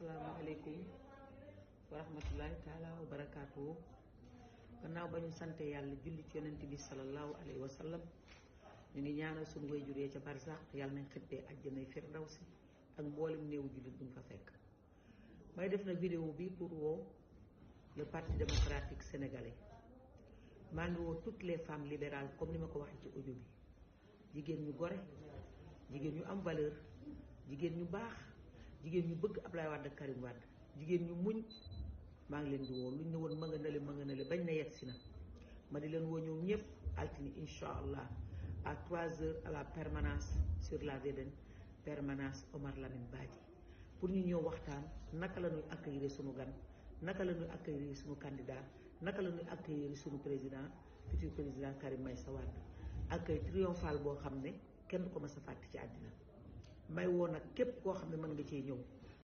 asalaamaaleykum wa rahmatullahi taala wa barakaatu. gannaaw ba ñu sante yàlla julli ci yonent bi sallallahu alayhi wa sallam ñu ngi ñaanal suñu waajur yee ca barsax yàlla nañ xippee àjjanay firdawsi ak mboolem néewu jullit buñ fa fekk. may def na vidéo bi pour woo le parti démocratique sénégalais. maa ngi woo toutes les femmes libérales comme ni ma ko waxee ci audio bi, jigéen ñu gore, jigéen ñu am valeur, jigéen ñu baax, jigéen ñu bëgg Ablaye Wade ak Karim Wade, jigéen ñu muñ. maa ngi leen di woo luñ ne woon ma nga nale bañ na yegg si na. ma di leen woo ñoom ñëpp altine incha allah à 3h à la permanence sur la VDN permanence Omar Lamine Badji pour ñu ñëw waxtaan naka la ñuy accueillir suñu gan, naka la ñuy accueillir suñu candidat, naka la ñuy accueillir suñu président futur président Karim Meïssa Wade. accueil triomphal boo xam ne kenn du ko mës a fàtte ci àddina. may woo nag képp koo xam ne mën nga cee ñëw.